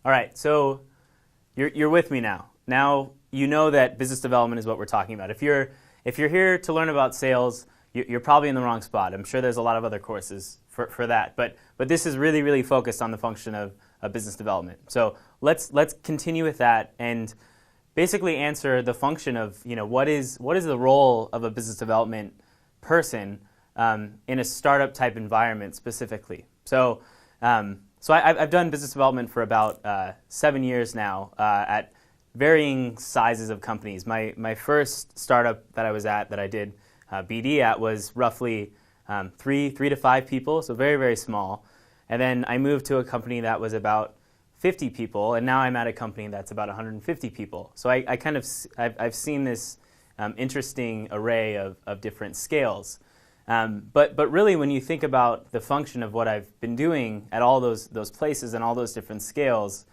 All right, so you're with me now. Now you know that business development is what we're talking about. If you're here to learn about sales, you're probably in the wrong spot. I'm sure there's a lot of other courses for that, but this is really focused on the function of business development. So let's continue with that and basically answer the function of what is the role of a business development person in a startup type environment specifically. So I've done business development for about 7 years now at varying sizes of companies. My first startup that I was at, that I did BD at, was roughly 3 to 5 people, so very small. And then I moved to a company that was about 50 people, and now I'm at a company that's about 150 people. So I've seen this interesting array of different scales. But really, when you think about the function of what I've been doing at all those places and all those different scales,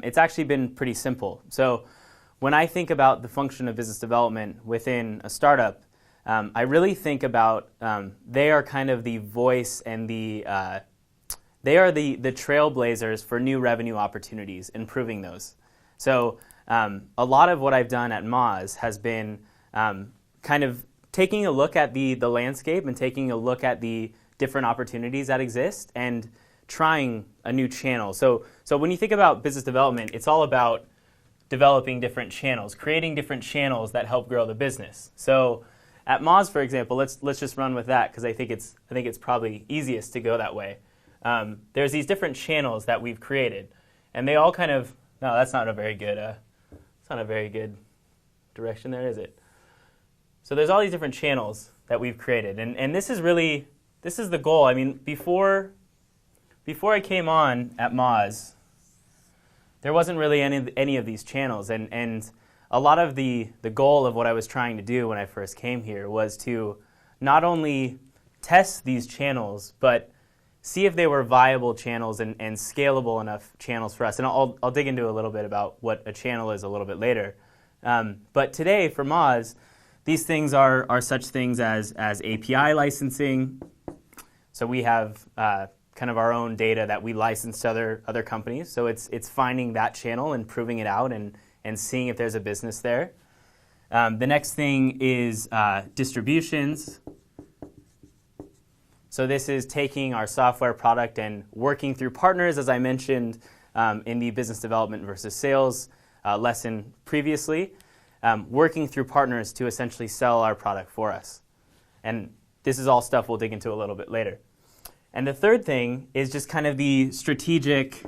it's actually been pretty simple. So when I think about the function of business development within a startup, I really think about they are kind of the voice and they are the trailblazers for new revenue opportunities, improving those. So a lot of what I've done at Moz has been kind of taking a look at the landscape and taking a look at the different opportunities that exist and trying a new channel. So when you think about business development, it's all about developing different channels, creating different channels that help grow the business. So at Moz, for example, let's just run with that because I think it's probably easiest to go that way. There's these different channels that we've created, and they all kind of that's not a very good direction there, is it? So there's all these different channels that we've created, and this is the goal. I mean, before I came on at Moz, there wasn't really any of these channels, and a lot of the goal of what I was trying to do when I first came here was to not only test these channels, but see if they were viable channels and scalable enough channels for us. And I'll dig into a little bit about what a channel is a little bit later. But today for Moz, these things are such things as API licensing. So we have kind of our own data that we license to other companies. So it's finding that channel and proving it out and seeing if there's a business there. The next thing is distributions. So this is taking our software product and working through partners, as I mentioned in the business development versus sales lesson previously, working through partners to essentially sell our product for us. And this is all stuff we'll dig into a little bit later. And the third thing is just kind of the strategic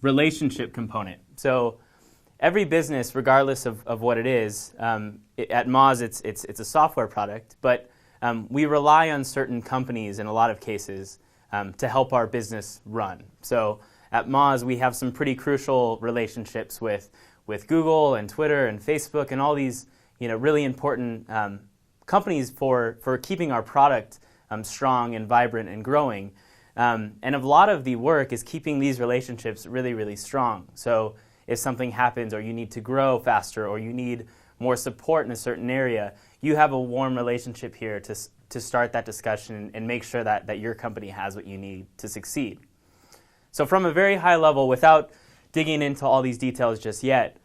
relationship component. So every business, regardless of what it is, at Moz it's a software product, but we rely on certain companies in a lot of cases to help our business run. So at Moz, we have some pretty crucial relationships with Google and Twitter and Facebook and all these really important companies for keeping our product strong and vibrant and growing. And a lot of the work is keeping these relationships really strong. So if something happens or you need to grow faster or you need more support in a certain area, you have a warm relationship here to start that discussion and make sure that your company has what you need to succeed. So from a very high level, without digging into all these details just yet,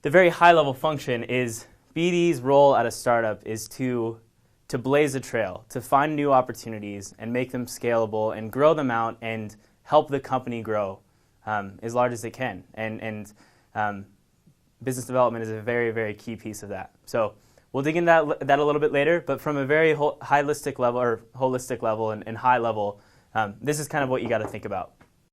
the very high level function is BD's role at a startup is to blaze a trail, to find new opportunities and make them scalable and grow them out and help the company grow as large as it can. And business development is a very key piece of that. So we'll dig into that a little bit later, but from a very holistic level and high level, this is kind of what you got to think about.